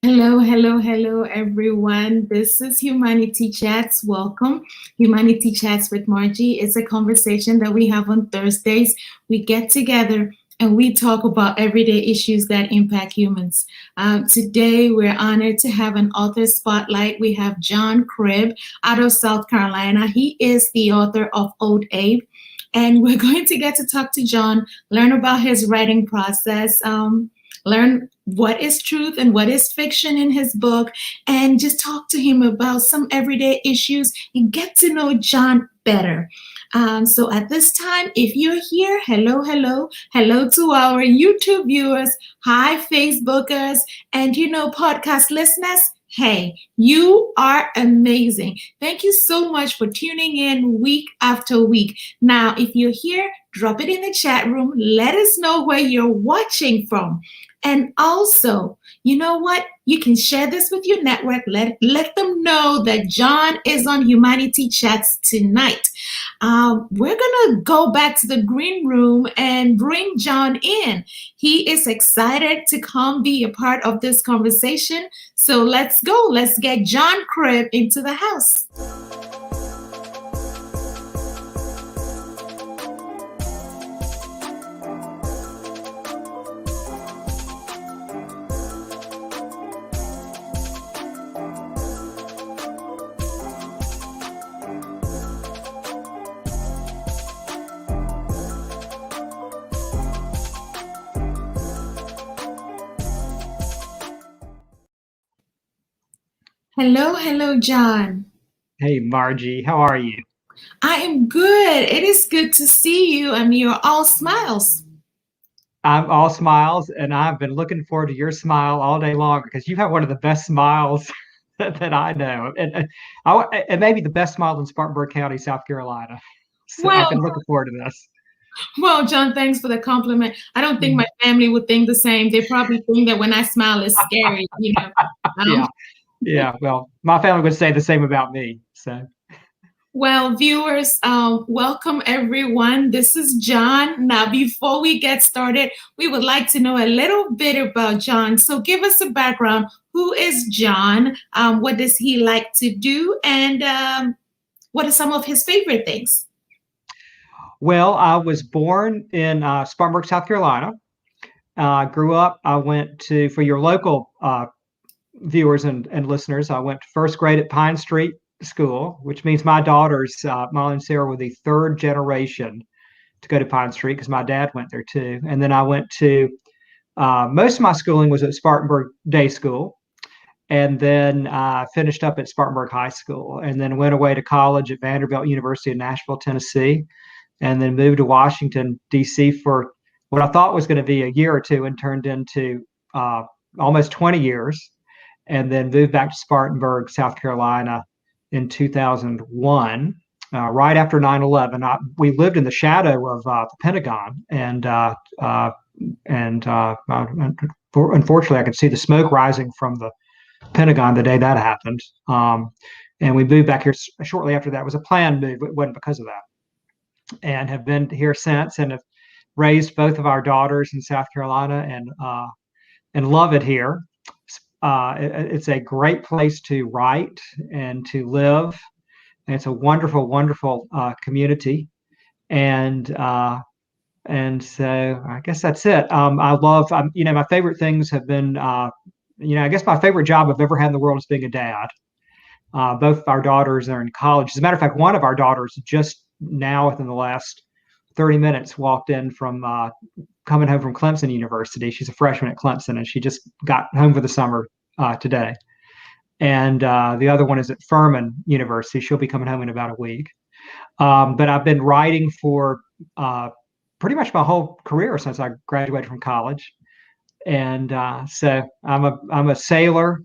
Hello, hello, hello, everyone. This is Humanity Chats. Welcome. Humanity Chats with Margie. It's a conversation that we have on Thursdays. We get together and we talk about everyday issues that impact humans. Today, we're honored to have an author spotlight. We have John Cribb out of South Carolina. He is the author of Old Abe. And we're going to get to talk to John, learn about his writing process, learn what is truth and what is fiction in his book, and just talk to him about some everyday issues and get to know John better. So at this time, if you're here, hello, hello, hello to our YouTube viewers, hi Facebookers, and podcast listeners. Hey, you are amazing. Thank you so much for tuning in week after week. Now, if you're here, drop it in the chat room. Let us know where you're watching from. And also, you know what? You can share this with your network. Let them know that John is on Humanity Chats tonight. We're going to go back to the green room and bring John in. He is excited to come be a part of this conversation. So let's go. Let's get John Cribb into the house. Hello, hello, John. Hey, Margie, how are you? I am good. It is good to see you, and you're all smiles. I'm all smiles, and I've been looking forward to your smile all day long because you have one of the best smiles that I know, and maybe the best smile in Spartanburg County, South Carolina. So I've been looking forward to this. Well, John, thanks for the compliment. I don't think my family would think the same. They probably think that when I smile, it's scary, Yeah. Well, my family would say the same about me. So. Well, viewers, welcome everyone. This is John. Now, before we get started, we would like to know a little bit about John. So give us a background. Who is John? What does he like to do? And what are some of his favorite things? Well, I was born in Spartanburg, South Carolina. Grew up, I went to, for your local viewers and listeners, I went to first grade at Pine Street School, which means my daughters, Molly and Sarah, were the third generation to go to Pine Street because my dad went there too. And then I went to, most of my schooling was at Spartanburg Day School, and then finished up at Spartanburg High School, and then went away to college at Vanderbilt University in Nashville, Tennessee, and then moved to Washington, D.C. for what I thought was going to be a year or two and turned into almost 20 years. And then moved back to Spartanburg, South Carolina in 2001, right after 9/11. We lived in the shadow of the Pentagon, and unfortunately, I could see the smoke rising from the Pentagon the day that happened. And we moved back here shortly after that. It was a planned move. It wasn't because of that. And have been here since, and have raised both of our daughters in South Carolina, and love it here. It's a great place to write and to live. And it's a wonderful, wonderful community. And so I guess that's it. I love, my favorite things have been, I guess my favorite job I've ever had in the world is being a dad. Both of our daughters are in college. As a matter of fact, one of our daughters just now, within the last 30 minutes, walked in from coming home from Clemson University. She's a freshman at Clemson, and she just got home for the summer today. and the other one is at Furman University. She'll be coming home in about a week. But I've been writing for pretty much my whole career since I graduated from college, and so I'm a sailor,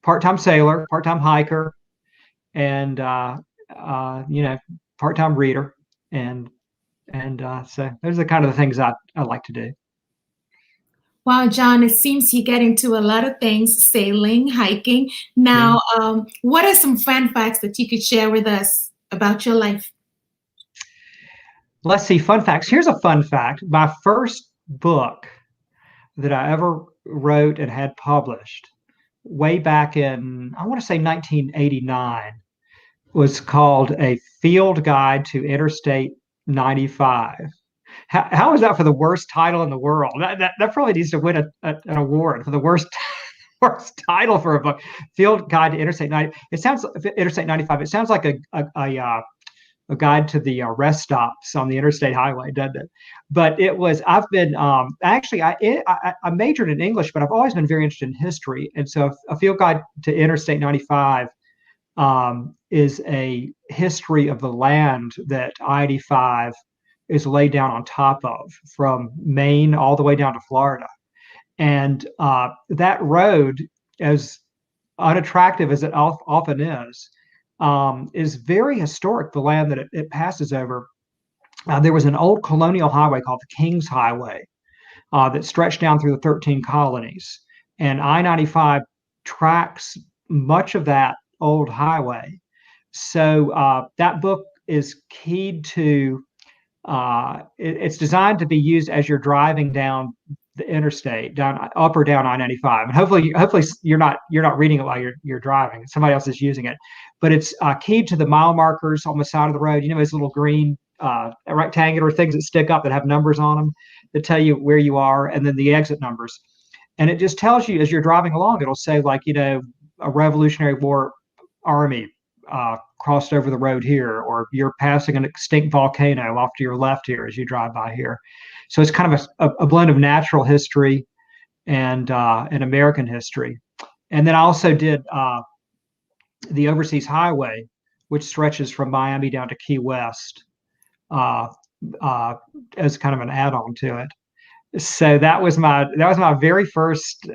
part-time hiker, and part-time reader, and so those are kind of the things I like to do. Wow, John, it seems you get into a lot of things, sailing, hiking. Now, what are some fun facts that you could share with us about your life? Let's see, fun facts. Here's a fun fact. My first book that I ever wrote and had published way back in, I want to say 1989, was called A Field Guide to Interstate 95. How is that for the worst title in the world? That probably needs to win an award for the worst title for a book. Field Guide to Interstate 90. It sounds Interstate 95. It sounds like a guide to the rest stops on the interstate highway, doesn't it? But it was. I've been actually I majored in English, but I've always been very interested in history, and so A Field Guide to Interstate 95 is a history of the land that I-85 is laid down on top of, from Maine all the way down to Florida. And that road, as unattractive as it often is very historic, the land that it passes over. There was an old colonial highway called the King's Highway that stretched down through the 13 colonies. And I-95 tracks much of that old highway. So that book is keyed to, it's designed to be used as you're driving down the interstate, down up or down I-95, and hopefully you're not reading it while you're driving. Somebody else is using it, but it's keyed to the mile markers on the side of the road. You know, those little green rectangular things that stick up that have numbers on them that tell you where you are, and then the exit numbers. And it just tells you as you're driving along. It'll say, like, you know, a Revolutionary War army crossed over the road here, or you're passing an extinct volcano off to your left here as you drive by here. So it's kind of a blend of natural history and American history. And then I also did the Overseas Highway, which stretches from Miami down to Key West, as kind of an add-on to it. So that was my very first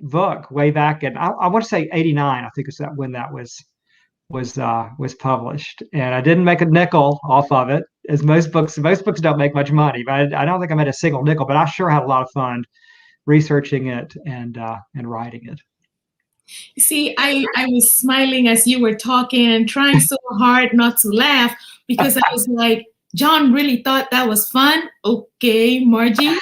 book way back in, I want to say 89. I think is that when that was published, and I didn't make a nickel off of it, as most books don't make much money. But I don't think I made a single nickel. But I sure had a lot of fun researching it and writing it. See, I was smiling as you were talking and trying so hard not to laugh, because I was like, John really thought that was fun. Okay, Margie.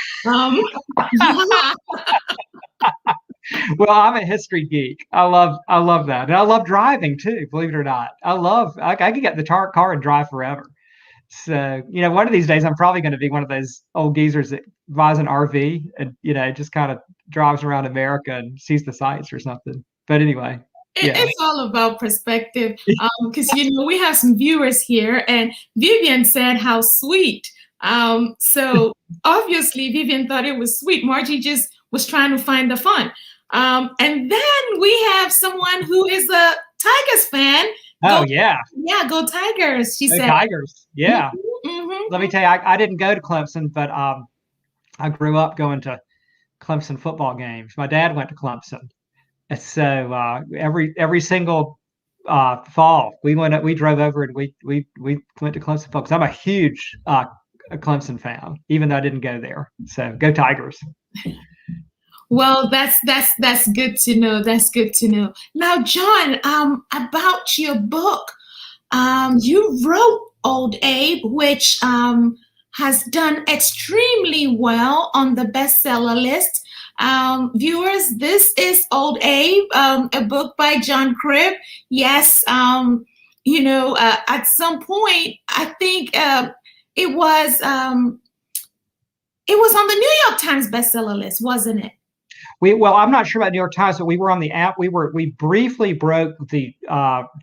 Well, I'm a history geek. I love that, and I love driving too. Believe it or not, I can get the car and drive forever. So, you know, one of these days I'm probably going to be one of those old geezers that buys an RV and, you know, just kind of drives around America and sees the sights or something. But anyway, it's all about perspective. Because, you know, we have some viewers here, and Vivian said how sweet. So obviously Vivian thought it was sweet. Margie just was trying to find the fun. And then we have someone who is a Tigers fan. Yeah, go Tigers. She said Tigers. Yeah. Mm-hmm. Let me tell you, I didn't go to Clemson, but I grew up going to Clemson football games. My dad went to Clemson, so every single fall we drove over and we went to Clemson football. I'm a huge Clemson fan, even though I didn't go there. So go Tigers. Well, that's good to know. That's good to know. Now, John, about your book, you wrote Old Abe, which has done extremely well on the bestseller list. Viewers, this is Old Abe, a book by John Cribb. Yes, you know, at some point, I think it was on the New York Times bestseller list, wasn't it? Well, I'm not sure about New York Times, but we were on the app. We briefly broke the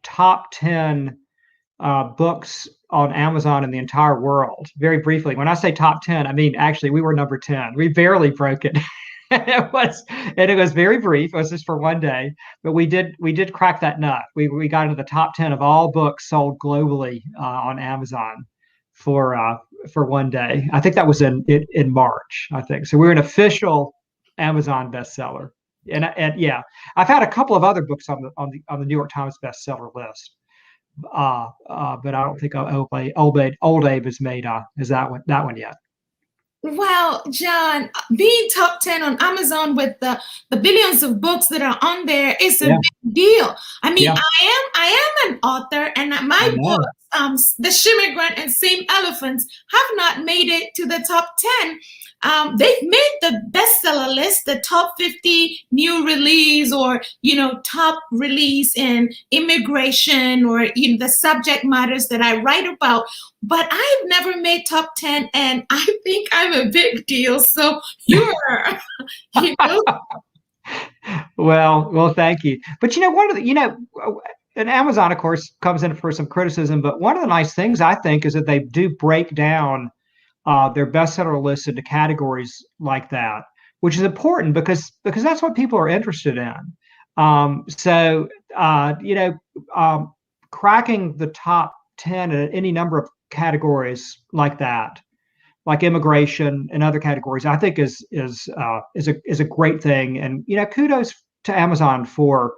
top 10 books on Amazon in the entire world, very briefly. When I say top 10, I mean actually we were number 10. We barely broke it. it was very brief. It was just for one day, but we did crack that nut. We got into the top 10 of all books sold globally on Amazon for one day. I think that was in March. I think so. We're an official Amazon bestseller, and yeah, I've had a couple of other books on the New York Times bestseller list. But I don't think Old Abe has made is that one yet. Well, John, being top 10 on Amazon with the billions of books that are on there is a big deal. I mean, Yeah. I am an author, and my books, The Shimmigrant and Same Elephants, have not made it to the top 10. They've made the bestseller list, the top 50 new release, or top release in immigration, or the subject matters that I write about. But I've never made top 10, and I think I'm a big deal. So you're, you know. Well, thank you. But one of the, and Amazon, of course, comes in for some criticism. But one of the nice things I think is that they do break down their bestseller lists into categories like that, which is important because that's what people are interested in. So cracking the top 10 in any number of categories like that, like immigration and other categories, I think is a great thing. And kudos to Amazon for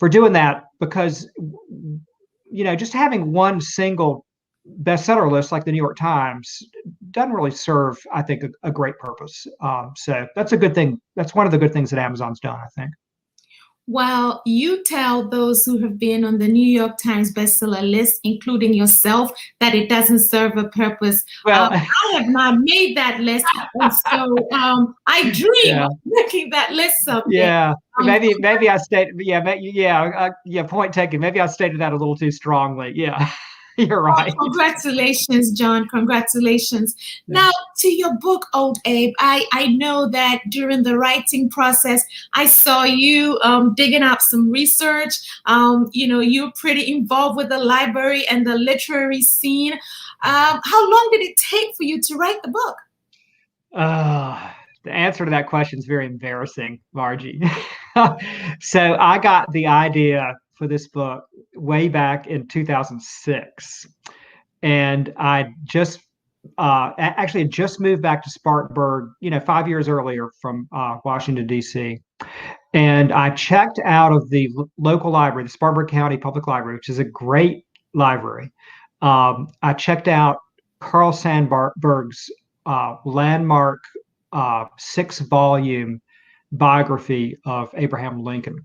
doing that, because just having one single bestseller list like the New York Times doesn't really serve, I think, a great purpose. So that's a good thing. That's one of the good things that Amazon's done, I think. Well, you tell those who have been on the New York Times bestseller list, including yourself, that it doesn't serve a purpose. Well, I have not made that list, and so I dream of making that list someday. Yeah, maybe I stated. Yeah, point taken. Maybe I stated that a little too strongly. Yeah. You're right. Oh, congratulations, John. Congratulations. Now, to your book, Old Abe, I know that during the writing process, I saw you digging up some research. You're pretty involved with the library and the literary scene. How long did it take for you to write the book? The answer to that question is very embarrassing, Margie. So I got the idea for this book way back in 2006, and I just actually had just moved back to Spartanburg, 5 years earlier from Washington, D.C. And I checked out of the local library, the Spartanburg County Public Library, which is a great library. I checked out Carl Sandburg's landmark 6-volume biography of Abraham Lincoln.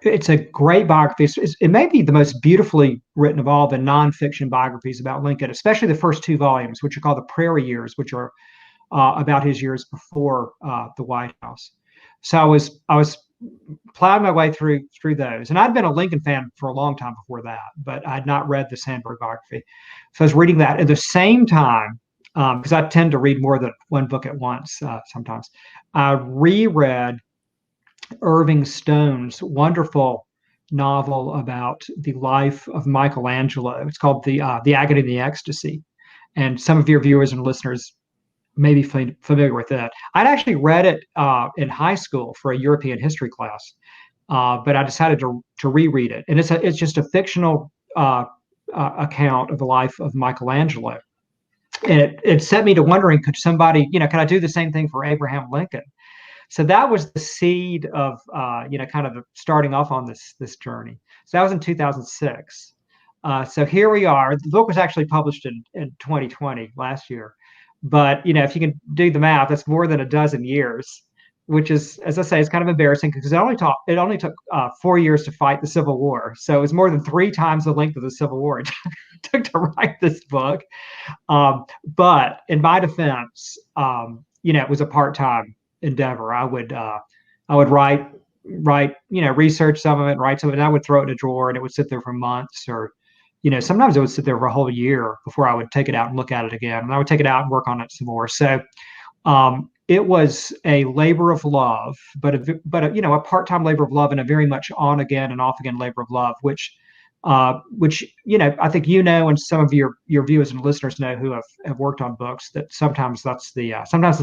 It's a great biography. It may be the most beautifully written of all the nonfiction biographies about Lincoln, especially the first 2 volumes, which are called the Prairie Years, which are about his years before the White House. So I was plowing my way through those, and I'd been a Lincoln fan for a long time before that, but I had not read the Sandburg biography. So I was reading that at the same time, because I tend to read more than one book at once sometimes. I reread Irving Stone's wonderful novel about the life of Michelangelo. It's called the Agony the Ecstasy, and some of your viewers and listeners may be familiar with it. I'd actually read it in high school for a European history class, but I decided to reread it, and it's just a fictional account of the life of Michelangelo, and it set me to wondering, could I do the same thing for Abraham Lincoln? So that was the seed of, kind of starting off on this journey. So that was in 2006. So here we are. The book was actually published in 2020, last year. But, if you can do the math, that's more than a dozen years, which is, as I say, it's kind of embarrassing because it only took 4 years to fight the Civil War. So it was more than 3 times the length of the Civil War it took to write this book. But in my defense, it was a part-time endeavor. I would write, research some of it, write some of it, and I would throw it in a drawer, and it would sit there for months, or, sometimes it would sit there for a whole year before I would take it out and look at it again. And I would take it out and work on it some more. So it was a labor of love, but a part-time labor of love, and a very much on again and off again labor of love, which which, I think, and some of your viewers and listeners know who have worked on books, that sometimes that's the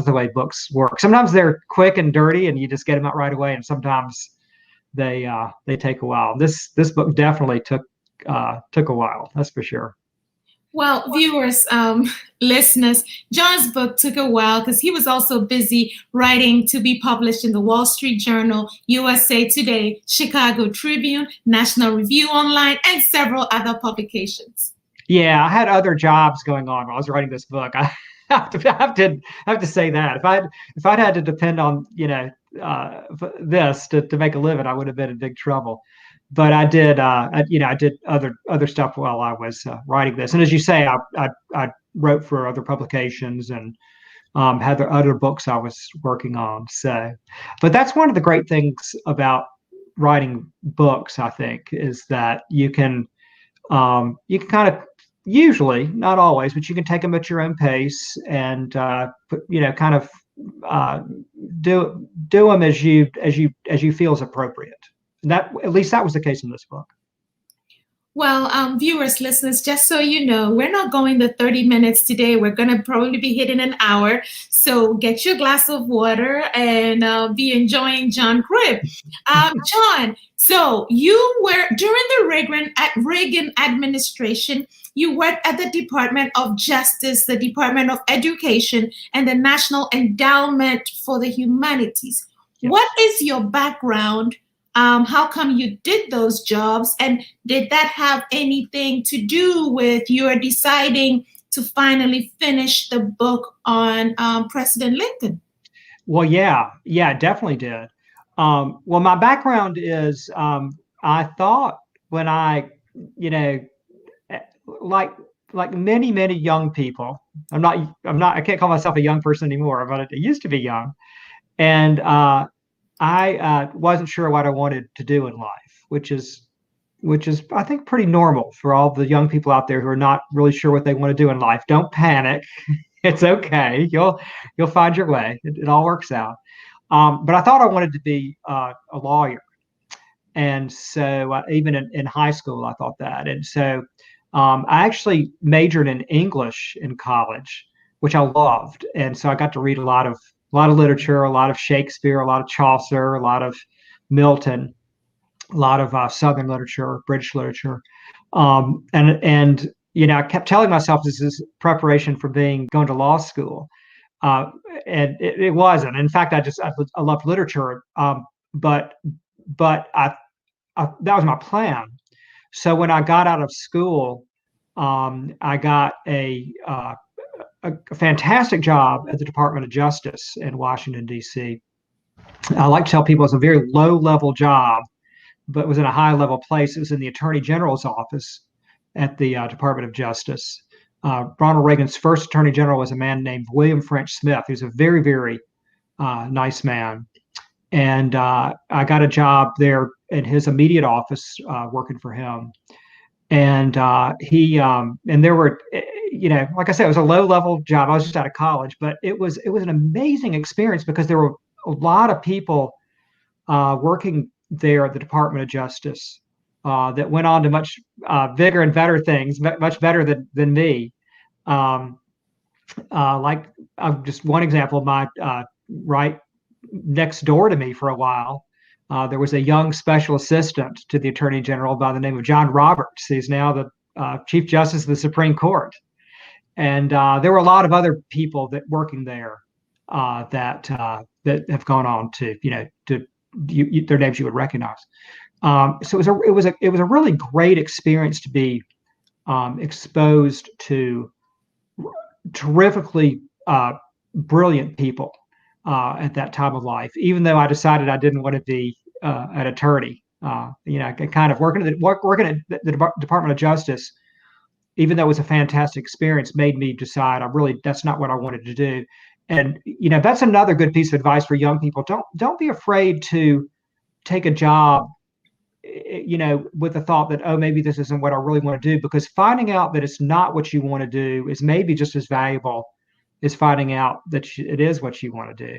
way books work. Sometimes they're quick and dirty and you just get them out right away, and sometimes they take a while. This book definitely took a while, that's for sure. Well, viewers, listeners, John's book took a while because he was also busy writing to be published in the Wall Street Journal, USA Today, Chicago Tribune, National Review Online, and several other publications. Yeah, I had other jobs going on while I was writing this book. I have to say that if I'd had to depend on this to make a living, I would have been in big trouble. But I did, I did other stuff while I was writing this. And as you say, I wrote for other publications and had other books I was working on. So, but that's one of the great things about writing books, I think, is that you can kind of, usually, not always, but you can take them at your own pace and kind of do them as you feel is appropriate. And at least that was the case in this book. Well, viewers, listeners, just so you know, we're not going the 30 minutes today. We're going to probably be hitting an hour. So get your glass of water and be enjoying John Cribb. John, so you were, during the Reagan administration, you worked at the Department of Justice, the Department of Education, and the National Endowment for the Humanities. Yes. What is your background? How come you did those jobs? And did that have anything to do with your deciding to finally finish the book on President Lincoln? Well, yeah, it definitely did. Well, my background is I thought when I, like many young people, I can't call myself a young person anymore, but I used to be young. And I wasn't sure what I wanted to do in life, which is I think pretty normal for all the young people out there who are not really sure what they want to do in life. Don't panic. It's okay. You'll find your way. It all works out. But I thought I wanted to be a lawyer. And so even in high school, I thought that. And so I actually majored in English in college, which I loved. And so I got to read a lot of literature, a lot of Shakespeare, a lot of Chaucer, a lot of Milton, a lot of Southern literature, British literature. And I kept telling myself this is preparation for going to law school. And it wasn't. In fact, I loved literature. But that was my plan. So when I got out of school, I got a fantastic job at the Department of Justice in Washington, D.C. I like to tell people it's a very low-level job, but it was in a high-level place. It was in the Attorney General's office at the Department of Justice. Ronald Reagan's first Attorney General was a man named William French Smith. He was a very, very nice man. And I got a job there in his immediate office working for him. And and there were, like I said, it was a low-level job. I was just out of college, but it was an amazing experience because there were a lot of people working there at the Department of Justice that went on to much bigger and better things, much better than me. Like just one example, my right next door to me for a while, there was a young special assistant to the Attorney General by the name of John Roberts. He's now the Chief Justice of the Supreme Court. And there were a lot of other people that working there that have gone on to, their names you would recognize. So it was a really great experience to be exposed to terrifically brilliant people at that time of life. Even though I decided I didn't want to be an attorney, kind of working at the Department of Justice, even though it was a fantastic experience, made me decide that's not what I wanted to do. And that's another good piece of advice for young people. Don't be afraid to take a job, with the thought that, oh, maybe this isn't what I really want to do, because finding out that it's not what you want to do is maybe just as valuable as finding out that it is what you want to do.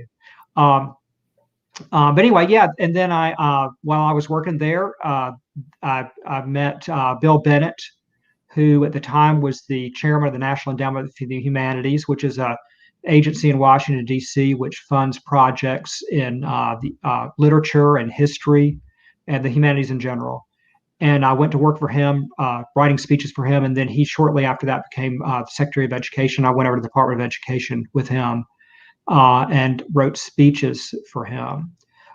But anyway, yeah. And then while I was working there, I met Bill Bennett, who at the time was the chairman of the National Endowment for the Humanities, which is a agency in Washington, D.C., which funds projects in literature and history and the humanities in general. And I went to work for him, writing speeches for him. And then he shortly after that became the Secretary of Education. I went over to the Department of Education with him and wrote speeches for him.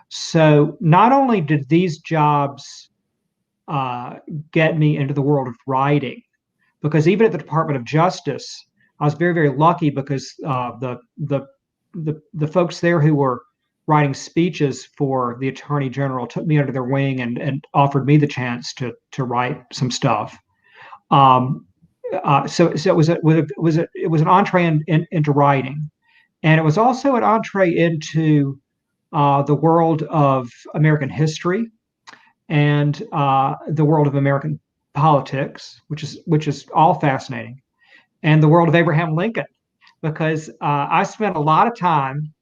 So not only did these jobs get me into the world of writing, because even at the Department of Justice, I was very, very lucky because the folks there who were writing speeches for the Attorney General took me under their wing and offered me the chance to write some stuff. So it was an entree into writing, and it was also an entree into the world of American history and the world of American politics, which is all fascinating, and the world of Abraham Lincoln, because I spent a lot of time,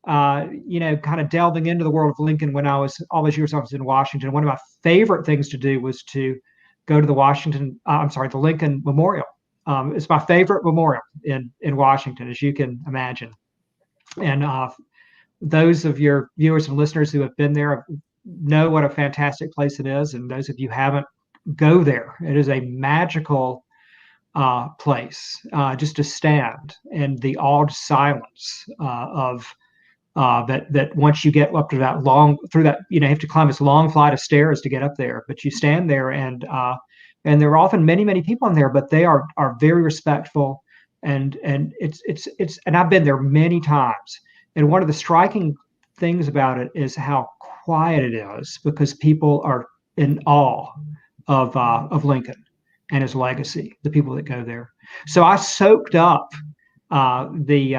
kind of delving into the world of Lincoln when I was all those years I was in Washington. One of my favorite things to do was to go to the Lincoln Memorial. It's my favorite memorial in Washington, as you can imagine. And those of your viewers and listeners who have been there know what a fantastic place it is, and those of you who haven't, go there. It is a magical place, just to stand in the awed silence of that once you get up to that you have to climb this long flight of stairs to get up there, but you stand there, and there are often many, many people in there, but they are very respectful, and it's and I've been there many times, and one of the striking things about it is how quiet it is, because people are in awe of Lincoln and his legacy, the people that go there. So I soaked up the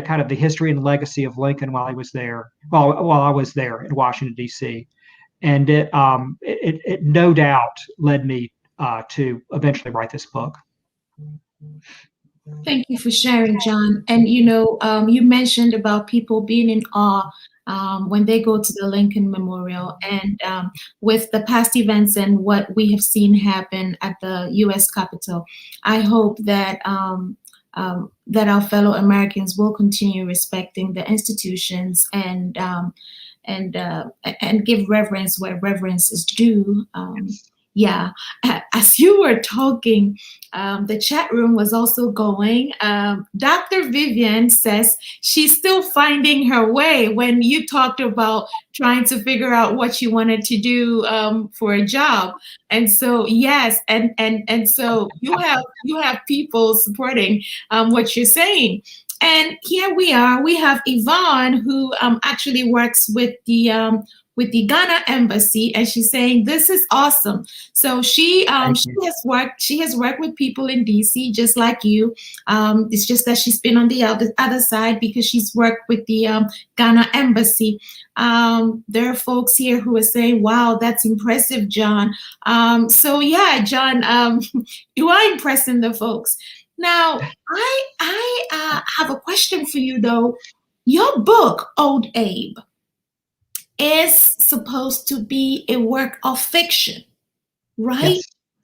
kind of the history and legacy of Lincoln while I was there in Washington, D.C., and it no doubt led me to eventually write this book. Thank you for sharing, John. And you mentioned about people being in awe when they go to the Lincoln Memorial, and with the past events and what we have seen happen at the U.S. Capitol, I hope that that our fellow Americans will continue respecting the institutions and give reverence where reverence is due. Yeah, as you were talking, the chat room was also going. Dr. Vivian says she's still finding her way when you talked about trying to figure out what you wanted to do for a job. And so, yes, and so you have people supporting what you're saying. And here we are. We have Yvonne, who actually works with the Ghana embassy, and she's saying this is awesome. So she has worked with people in DC just like you. It's just that she's been on the other side because she's worked with the Ghana embassy. There are folks here who are saying, "Wow, that's impressive, John." So yeah, John, you are impressing the folks. Now, I have a question for you though. Your book, Old Abe, is supposed to be a work of fiction, right?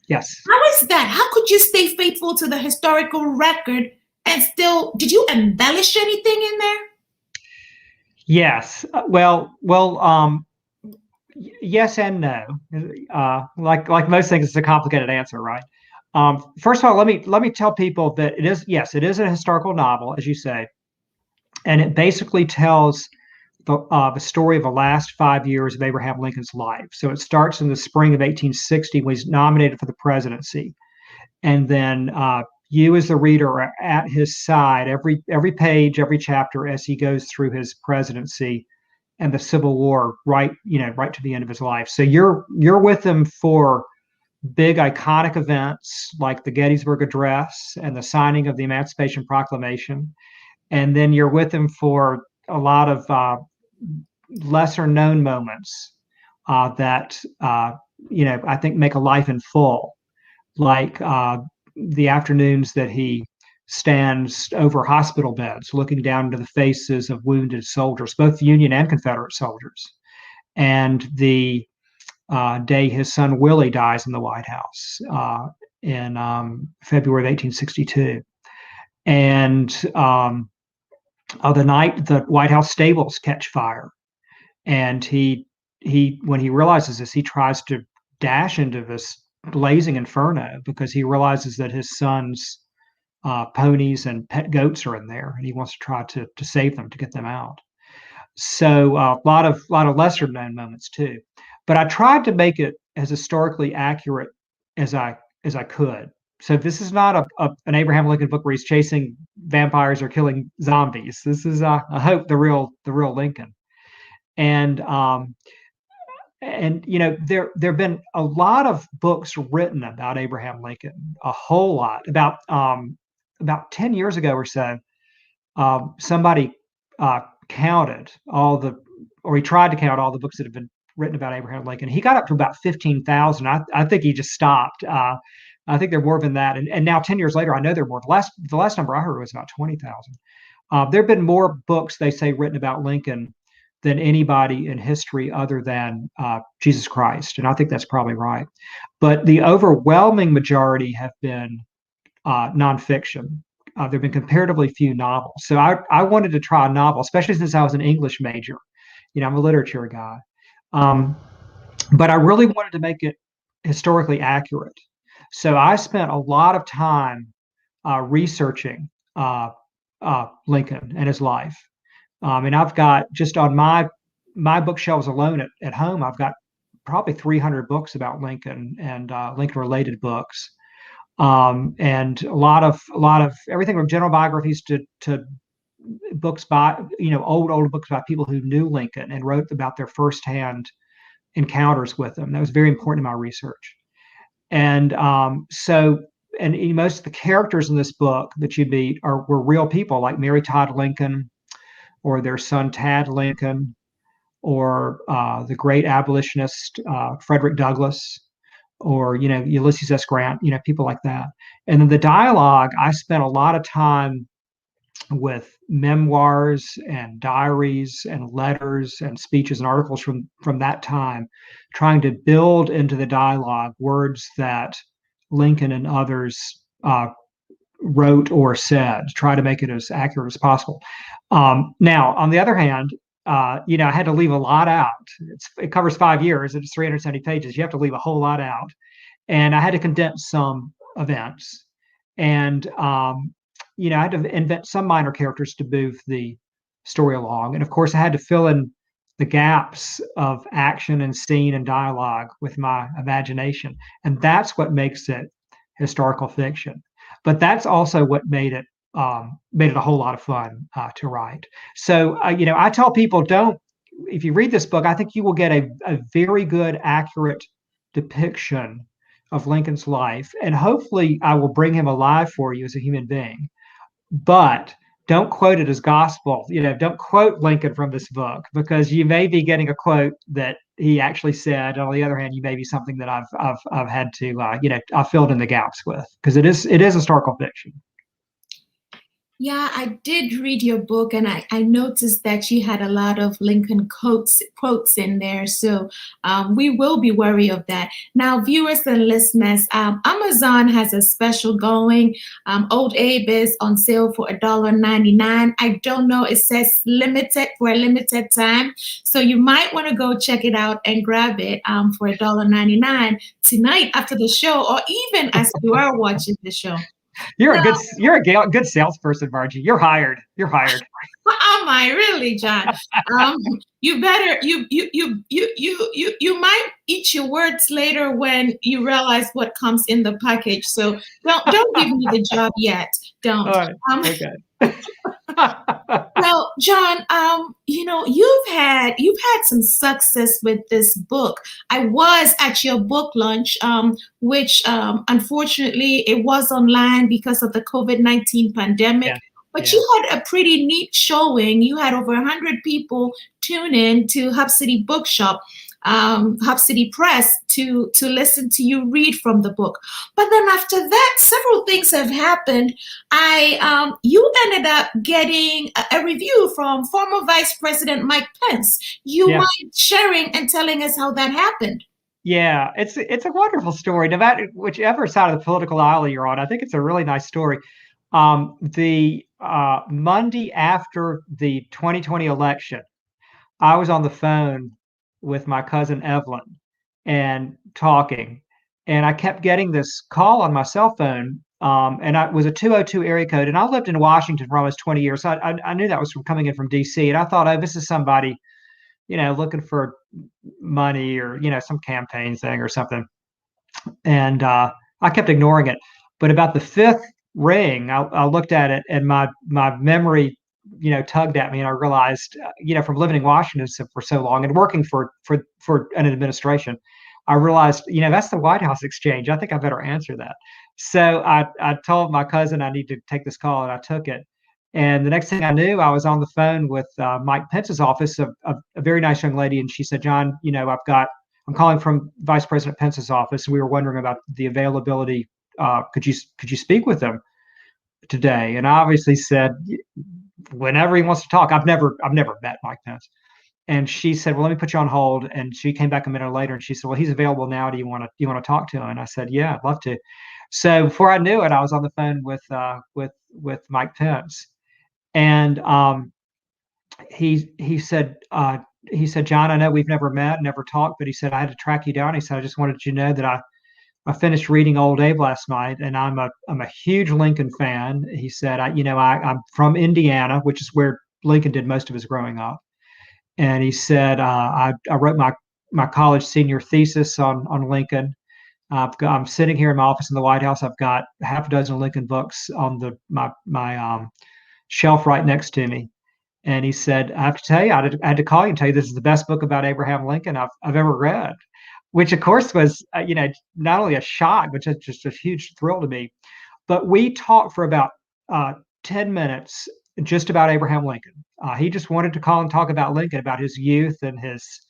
Yes. How is that? How could you stay faithful to the historical record and still, did you embellish anything in there? Yes. Yes and no. Like most things, it's a complicated answer, right? First of all, let me tell people that it is a historical novel, as you say, and it basically tells the story of the last 5 years of Abraham Lincoln's life. So it starts in the spring of 1860 when he's nominated for the presidency, and then you, as the reader, are at his side every page, every chapter as he goes through his presidency and the Civil War, right to the end of his life. So you're with him for big iconic events like the Gettysburg Address and the signing of the Emancipation Proclamation, and then you're with him for a lot of lesser known moments that I think make a life in full, like the afternoons that he stands over hospital beds looking down into the faces of wounded soldiers, both Union and Confederate soldiers, and the day his son Willie dies in the White House in February of 1862. And the night the White House stables catch fire, and he when he realizes this, he tries to dash into this blazing inferno because he realizes that his son's ponies and pet goats are in there, and he wants to try to save them, to get them out. So a lot of lesser known moments too, but I tried to make it as historically accurate as I could. So this is not an Abraham Lincoln book where he's chasing vampires or killing zombies. This is I hope the real Lincoln. And you know, there have been a lot of books written about Abraham Lincoln, a whole lot. About 10 years ago or so, somebody counted all the, or he tried to count all the books that have been written about Abraham Lincoln. He got up to about 15,000. I think he just stopped. I think there are more than that. And now 10 years later, I know there are more. The last number I heard was about 20,000. There have been more books, they say, written about Lincoln than anybody in history other than Jesus Christ. And I think that's probably right. But the overwhelming majority have been nonfiction. There have been comparatively few novels. So I wanted to try a novel, especially since I was an English major. You know, I'm a literature guy. But I really wanted to make it historically accurate. So I spent a lot of time researching Lincoln and his life. And I've got, just on my bookshelves alone at home, I've got probably 300 books about Lincoln and Lincoln related books. And a lot of everything from general biographies to books by, you know, old books by people who knew Lincoln and wrote about their firsthand encounters with him. That was very important in my research. And most of the characters in this book that you meet were real people, like Mary Todd Lincoln, or their son Tad Lincoln, or the great abolitionist Frederick Douglass, or, you know, Ulysses S. Grant, you know, people like that. And then the dialogue, I spent a lot of time with memoirs and diaries and letters and speeches and articles from that time, trying to build into the dialogue words that Lincoln and others wrote or said, try to make it as accurate as possible. Now, on the other hand, you know, I had to leave a lot out. It covers 5 years. It's 370 pages. You have to leave a whole lot out. And I had to condense some events. And, you know, I had to invent some minor characters to move the story along. And of course, I had to fill in the gaps of action and scene and dialogue with my imagination. And that's what makes it historical fiction. But that's also what made it a whole lot of fun to write. So, you know, I tell people, if you read this book, I think you will get a very good, accurate depiction of Lincoln's life. And hopefully I will bring him alive for you as a human being. But don't quote it as gospel. You know, don't quote Lincoln from this book, because you may be getting a quote that he actually said. On the other hand, you may be something that I've had to, you know, I filled in the gaps with, because it is historical fiction. Yeah, I did read your book, and I noticed that you had a lot of Lincoln quotes in there. So we will be wary of that. Now, viewers and listeners, Amazon has a special going. Old Abe is on sale for $1.99. I don't know. It says limited, for a limited time. So you might want to go check it out and grab it for $1.99 tonight after the show, or even as you are watching the show. You're a good salesperson, Margie. You're hired. Am I really, John? You better you might eat your words later when you realize what comes in the package. So don't give me the job yet. Don't. Right. Okay. Well, John, you know, you've had some success with this book. I was at your book launch, which unfortunately it was online because of the COVID-19 pandemic. Yeah. But you had a pretty neat showing. You had over 100 people tune in to Hub City Bookshop, Hub City Press, to listen to you read from the book. But then after that, several things have happened. You ended up getting a review from former Vice President Mike Pence. You mind sharing and telling us how that happened? Yeah, it's a wonderful story. No matter whichever side of the political aisle you're on, I think it's a really nice story. The Monday after the 2020 election, I was on the phone with my cousin Evelyn and talking, and I kept getting this call on my cell phone. And it was a 202 area code, and I lived in Washington for almost 20 years. So I knew that was from coming in from DC, and I thought, oh, this is somebody, looking for money or, some campaign thing or something. And I kept ignoring it. But about the fifth ring, I looked at it, and my memory, tugged at me, and I realized, from living in Washington for so long and working for an administration, I realized, that's the White House exchange. I think I better answer that. So I told my cousin I need to take this call, and I took it. And the next thing I knew, I was on the phone with Mike Pence's office, a very nice young lady, and she said, "John, I'm calling from Vice President Pence's office. We were wondering about the availability. Could you speak with him today?" And I obviously said, "Whenever he wants to talk." I've never met Mike Pence. And she said, "Well, let me put you on hold." And she came back a minute later, and she said, "Well, he's available now. Do you want to talk to him?" And I said, "Yeah, I'd love to." So before I knew it, I was on the phone with Mike Pence, and he said, "John, I know we've never met, never talked, but," he said, "I had to track you down." He said, "I just wanted you to know that I finished reading Old Abe last night, and I'm a huge Lincoln fan." He said, I'm from Indiana, which is where Lincoln did most of his growing up." And he said, I wrote my college senior thesis on Lincoln. I'm sitting here in my office in the White House. I've got half a dozen Lincoln books on my shelf right next to me. And he said, "I have to tell you, I had to call you and tell you this is the best book about Abraham Lincoln I've ever read," which of course was, not only a shock, but just a huge thrill to me. But we talked for about 10 minutes just about Abraham Lincoln. He just wanted to call and talk about Lincoln, about his youth and his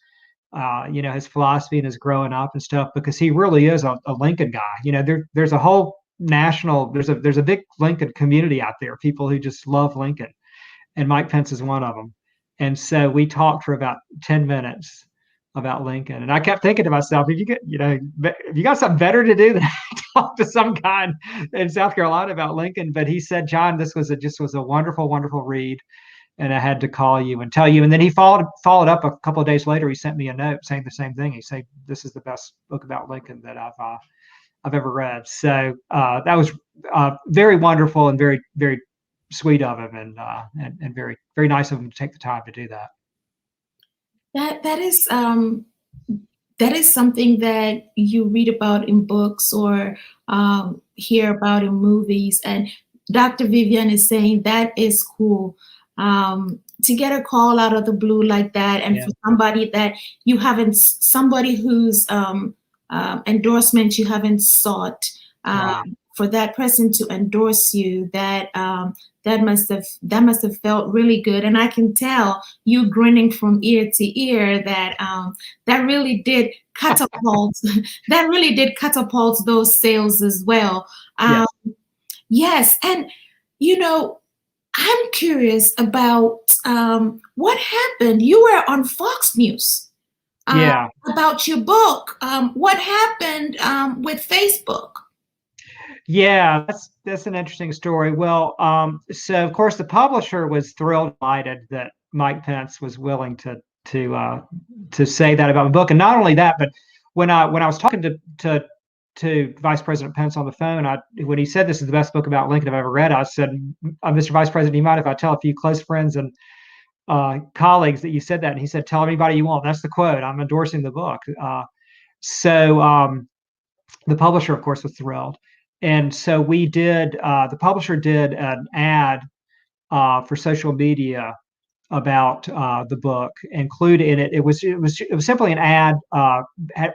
philosophy and his growing up and stuff, because he really is a Lincoln guy. There's a whole there's a big Lincoln community out there, people who just love Lincoln, and Mike Pence is one of them. And so we talked for about 10 minutes about Lincoln. And I kept thinking to myself, if you got something better to do than talk to some guy in South Carolina about Lincoln. But he said, "John, this just was a wonderful, wonderful read, and I had to call you and tell you." And then he followed up a couple of days later. He sent me a note saying the same thing. He said, "This is the best book about Lincoln that I've ever read." So that was very wonderful and very, very sweet of him, and very, very nice of him to take the time to do that. That is something that you read about in books or hear about in movies. And Dr. Vivian is saying that is cool. To get a call out of the blue like that, and for somebody that you haven't, somebody whose endorsement you haven't sought, for that person to endorse you, that must have felt really good. And I can tell you grinning from ear to ear that that really did catapult those sales as well. Yes. And I'm curious about what happened. You were on Fox News about your book. What happened with Facebook? Yeah, that's an interesting story. Well, so of course the publisher was thrilled, delighted that Mike Pence was willing to say that about my book. And not only that, but when I was talking to Vice President Pence on the phone, when he said this is the best book about Lincoln I've ever read, I said, "Mr. Vice President, do you mind if I tell a few close friends and colleagues that you said that?" And he said, "Tell anybody you want. That's the quote. I'm endorsing the book." So the publisher, of course, was thrilled. And so the publisher did an ad for social media about the book. Included in it, it was simply an ad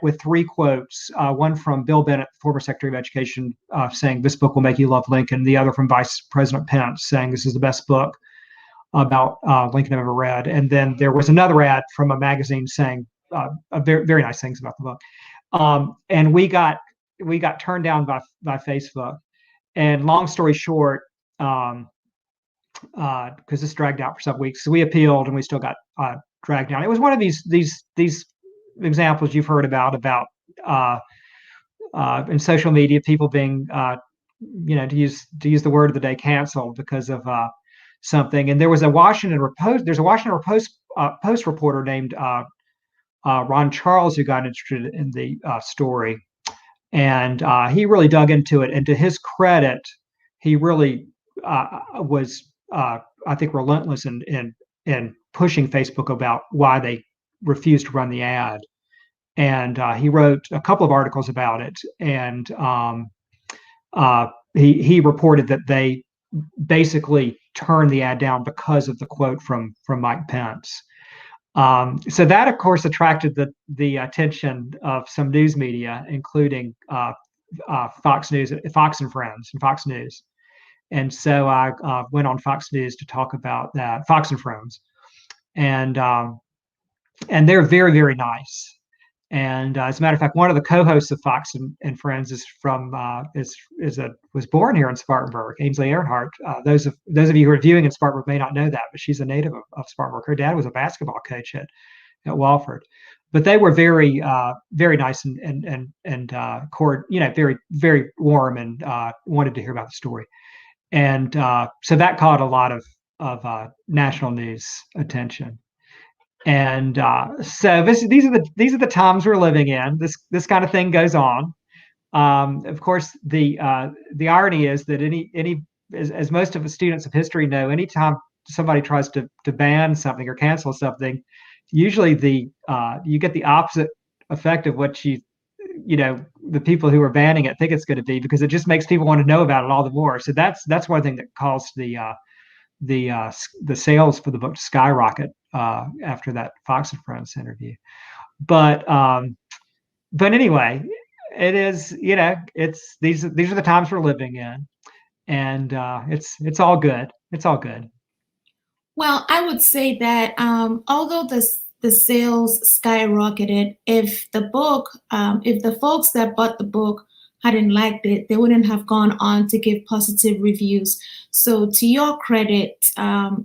with three quotes. One from Bill Bennett, former Secretary of Education, saying, "This book will make you love Lincoln." The other from Vice President Pence, saying, "This is the best book about Lincoln I've ever read." And then there was another ad from a magazine saying very, very nice things about the book. And we got turned down by Facebook. And long story short, because this dragged out for some weeks, so we appealed, and we still got dragged down. It was one of these examples you've heard about in social media, people being, to use the word of the day, canceled because of something. And there was a Washington Post. There's a Washington Post reporter named Ron Charles who got interested in the story, and he really dug into it. And to his credit, he really was, I think, relentless in pushing Facebook about why they refused to run the ad. And he wrote a couple of articles about it. And he reported that they basically turned the ad down because of the quote from Mike Pence. So that, of course, attracted the attention of some news media, including Fox News, Fox and Friends, and Fox News. And so I went on Fox News to talk about that, Fox and Friends, and they're very, very nice. And as a matter of fact, one of the co-hosts of Fox and Friends is from was born here in Spartanburg, Ainsley Earhart. Those of you who are viewing in Spartanburg may not know that, but she's a native of Spartanburg. Her dad was a basketball coach at Walford. But they were very very nice and very, very warm, and wanted to hear about the story. And so that caught a lot of national news attention. And so these are the times we're living in. This kind of thing goes on. Of course, the irony is that as most of the students of history know, anytime somebody tries to ban something or cancel something, usually you get the opposite effect of what the people who are banning it think it's going to be, because it just makes people want to know about it all the more. So that's one thing that caused the sales for the book to skyrocket after that Fox and Friends interview. But anyway, it is, it's these are the times we're living in, and it's all good. It's all good. Well, I would say that although the sales skyrocketed, if the folks that bought the book hadn't liked it, they wouldn't have gone on to give positive reviews. So to your credit,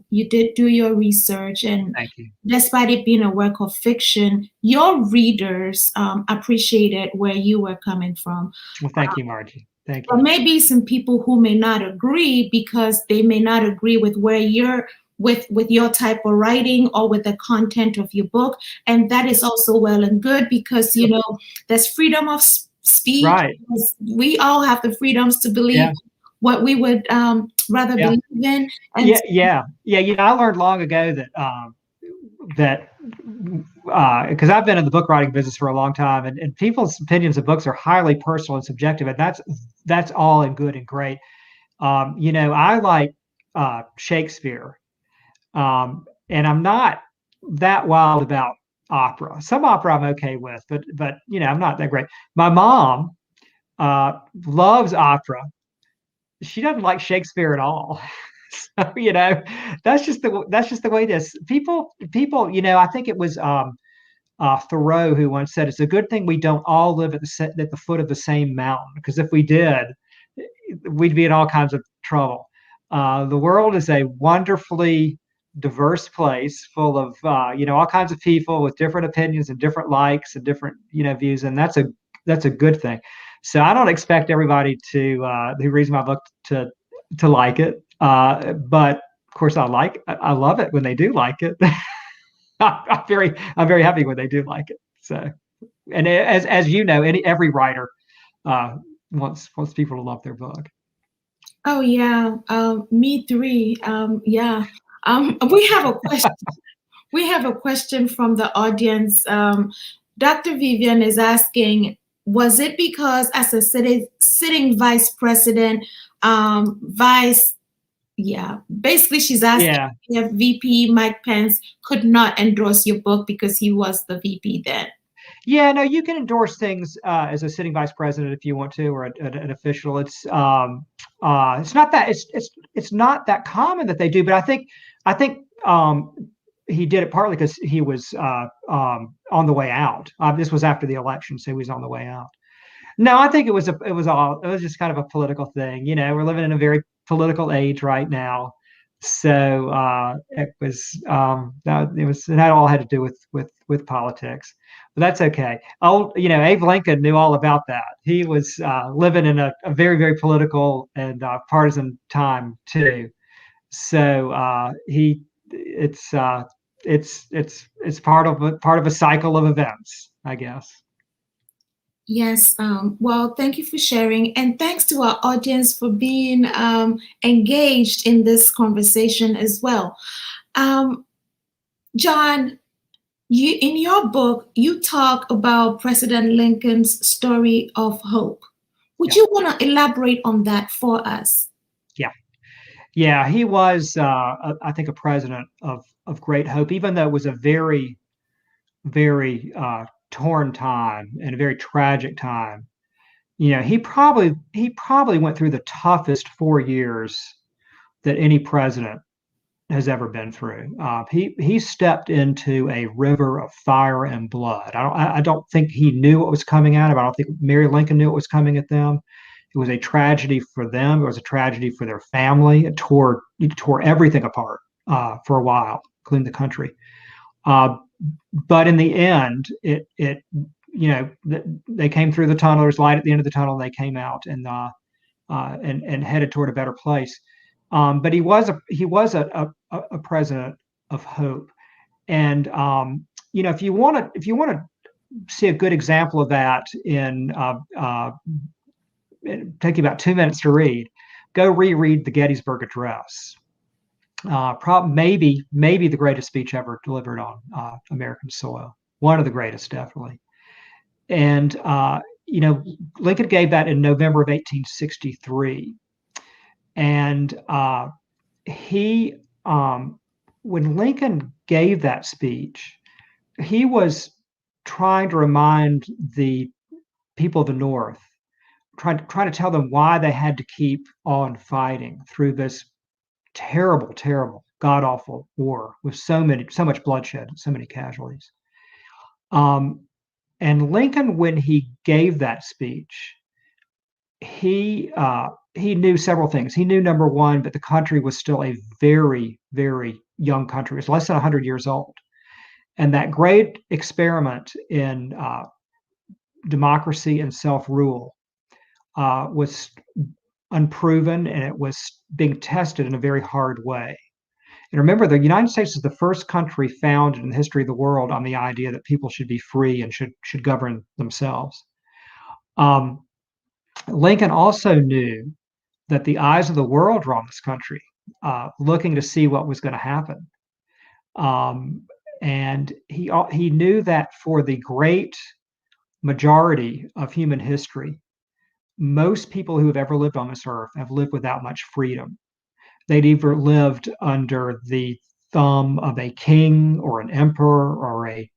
you did do your research, and thank you. Despite it being a work of fiction, your readers appreciated where you were coming from. Well, thank you, Margie. Thank you. There may be some people who may not agree, because they may not agree with where you're with your type of writing or with the content of your book, and that is also well and good, because there's freedom of speech. Right. We all have the freedoms to believe what we would rather believe in. And I learned long ago that because I've been in the book writing business for a long time, and people's opinions of books are highly personal and subjective, and that's all and good and great. I like Shakespeare, and I'm not that wild about opera. Some opera I'm okay with, but I'm not that great. My mom loves opera. She doesn't like Shakespeare at all. So that's just the way it is. People. I think it was Thoreau who once said, "It's a good thing we don't all live at the foot of the same mountain, because if we did, we'd be in all kinds of trouble." The world is a wonderfully diverse place, full of all kinds of people with different opinions and different likes and different views, and that's a good thing. So I don't expect everybody who reads my book to like it, but of course I love it when they do like it. I'm very happy when they do like it. So, and as you know, every writer wants people to love their book. Oh yeah, me three. Yeah. We have a question. We have a question from the audience. Dr. Vivian is asking, was it because as a sitting vice president, basically she's asking if VP Mike Pence could not endorse your book because he was the VP then? Yeah, no, you can endorse things as a sitting vice president if you want to, or an official. It's not that common that they do, but I think he did it partly because he was on the way out. This was after the election, so he was on the way out. No, I think it was just kind of a political thing. We're living in a very political age right now. So it had all had to do with politics, but that's okay. Oh, Abe Lincoln knew all about that. He was living in a very, very political and partisan time too. So it's part of a cycle of events, I guess. Yes, well, thank you for sharing, and thanks to our audience for being engaged in this conversation as well. Um, John, you in your book you talk about President Lincoln's story of hope. Would Yeah, you want to elaborate on that for us? yeah, yeah. He was, I think, a president of great hope, even though it was a very, very torn time and a very tragic time. He probably went through the toughest 4 years that any president has ever been through. He stepped into a river of fire and blood. I don't think he knew what was coming at him. I don't think Mary Lincoln knew what was coming at them. It was a tragedy for them. It was a tragedy for their family. It tore everything apart for a while, including the country. Uh, but in the end, they came through the tunnel. There's light at the end of the tunnel. And they came out and headed toward a better place. But he was a president of hope. And if you want to see a good example of that it'd take you about 2 minutes to read. Go reread the Gettysburg Address. Maybe the greatest speech ever delivered on American soil. One of the greatest, definitely. And Lincoln gave that in November of 1863, and he when Lincoln gave that speech, he was trying to remind the people of the North, trying to tell them why they had to keep on fighting through this terrible, terrible, god awful war with so much bloodshed, so many casualties. Um, and Lincoln, when he gave that speech, he knew several things. He knew, number one, that the country was still a very, very young country. It was less than 100 years old, and that great experiment in democracy and self-rule was unproven, and it was being tested in a very hard way. And remember, the United States is the first country founded in the history of the world on the idea that people should be free and should govern themselves. Um, Lincoln also knew that the eyes of the world were on this country, looking to see what was going to happen. Um, and he knew that for the great majority of human history, most people who have ever lived on this earth have lived without much freedom. They'd either lived under the thumb of a king or an emperor or a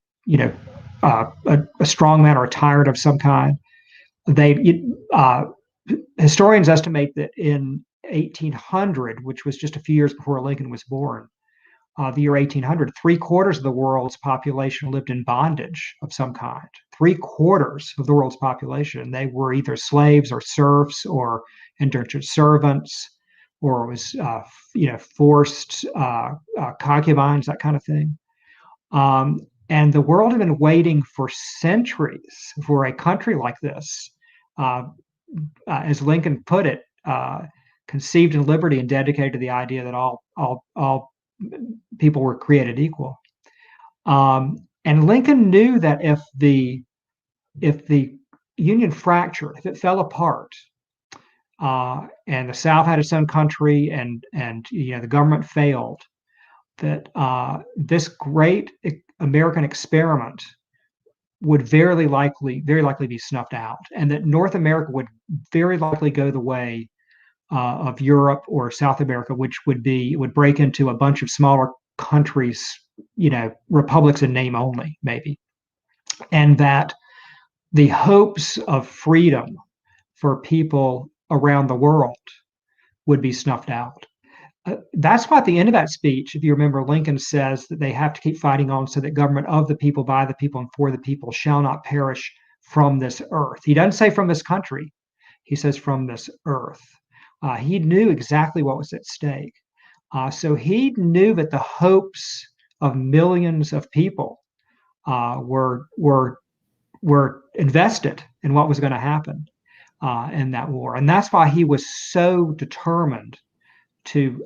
strongman or a tyrant of some kind. Historians estimate that in 1800, which was just a few years before Lincoln was born, the year 1800, 3/4 of the world's population lived in bondage of some kind. 3/4 of the world's population, they were either slaves or serfs or indentured servants, or it was forced concubines, that kind of thing. And the world had been waiting for centuries for a country like this, as Lincoln put it, conceived in liberty and dedicated to the idea that all people were created equal. And Lincoln knew that if the Union fractured, if it fell apart, and the South had its own country, and the government failed, that this great American experiment would very likely be snuffed out, and that North America would very likely go the way of Europe or South America, which would break into a bunch of smaller countries, republics in name only, maybe, and that the hopes of freedom for people around the world would be snuffed out. That's why at the end of that speech, if you remember, Lincoln says that they have to keep fighting on so that government of the people, by the people, and for the people shall not perish from this earth. He doesn't say from this country. He says from this earth. He knew exactly what was at stake. So he knew that the hopes of millions of people were invested in what was going to happen in that war, and that's why he was so determined to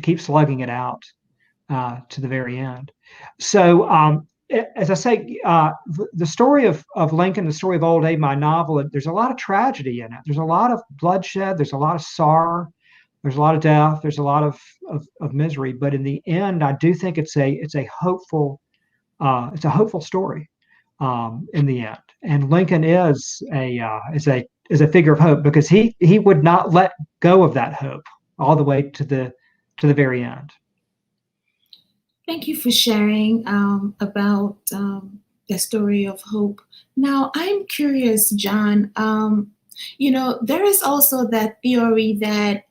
keep slugging it out to the very end. So, as I say, the story of Lincoln, the story of Old Abe, my novel, there's a lot of tragedy in it. There's a lot of bloodshed. There's a lot of sorrow. There's a lot of death. There's a lot of misery. But in the end, I do think it's a hopeful story in the end. And Lincoln is a figure of hope because he would not let go of that hope all the way to the very end. Thank you for sharing about the story of hope. Now, I'm curious, John. There is also that theory that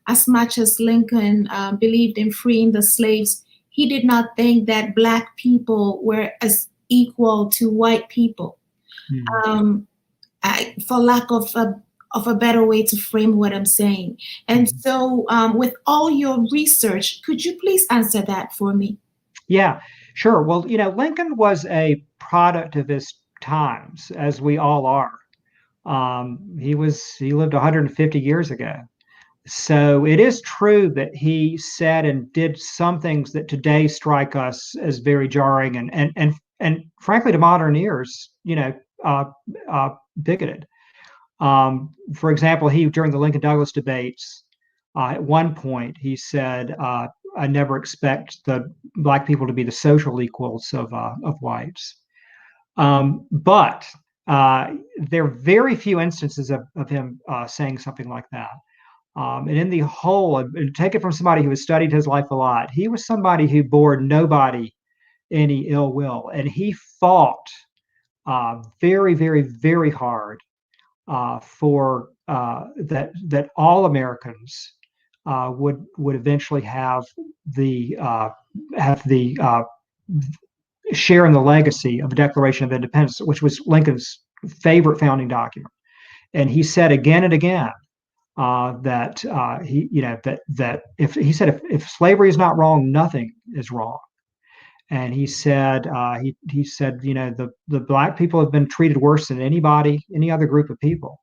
as much as Lincoln believed in freeing the slaves, he did not think that Black people were as equal to white people. For lack of a better way to frame what I'm saying. And so with all your research, could you please answer that for me? Yeah, sure. Well, Lincoln was a product of his times, as we all are. He lived 150 years ago. So it is true that he said and did some things that today strike us as very jarring and frankly, to modern ears, bigoted. For example, during the Lincoln Douglas debates, at one point he said, "I never expect the Black people to be the social equals of whites." But there are very few instances of him saying something like that. And in the whole, and take it from somebody who has studied his life a lot, he was somebody who bore nobody any ill will, and he fought very, very, very hard for that all Americans would eventually have the share in the legacy of the Declaration of Independence, which was Lincoln's favorite founding document. And he said again and again that if slavery is not wrong, nothing is wrong. And he said the Black people have been treated worse than any other group of people.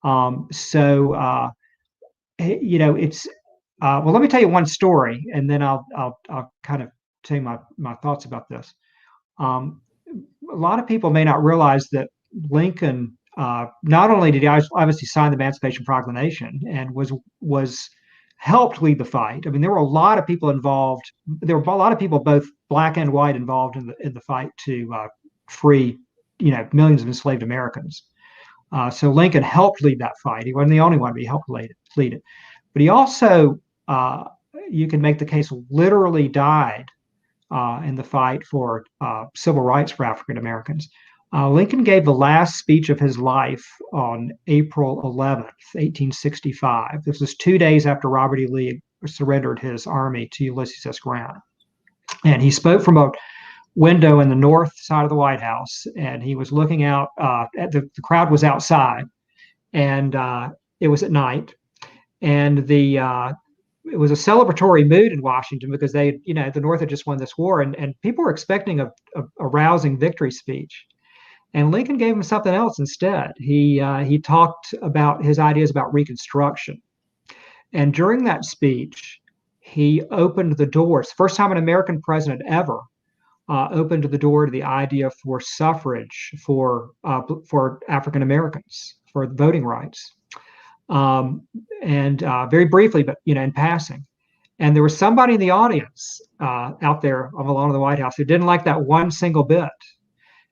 It's well. Let me tell you one story, and then I'll kind of tell you my thoughts about this. A lot of people may not realize that Lincoln not only did he obviously sign the Emancipation Proclamation and was helped lead the fight. I mean, there were a lot of people involved. There were a lot of people, both Black and white, involved in the fight to free millions of enslaved Americans. So Lincoln helped lead that fight. He wasn't the only one, but he helped lead it. But he also, you can make the case, literally died in the fight for civil rights for African Americans. Lincoln gave the last speech of his life on April 11th, 1865. This was 2 days after Robert E. Lee surrendered his army to Ulysses S. Grant. And he spoke from a window in the north side of the White House, and he was looking out at the crowd was outside, and it was at night, and it was a celebratory mood in Washington because the North had just won this war, and people were expecting a rousing victory speech. And Lincoln gave him something else instead. He talked about his ideas about Reconstruction. And during that speech, he opened the doors. First time an American president ever opened the door to the idea for suffrage for African Americans, for voting rights. And very briefly, but in passing. And there was somebody in the audience out there on the lawn of the White House who didn't like that one single bit.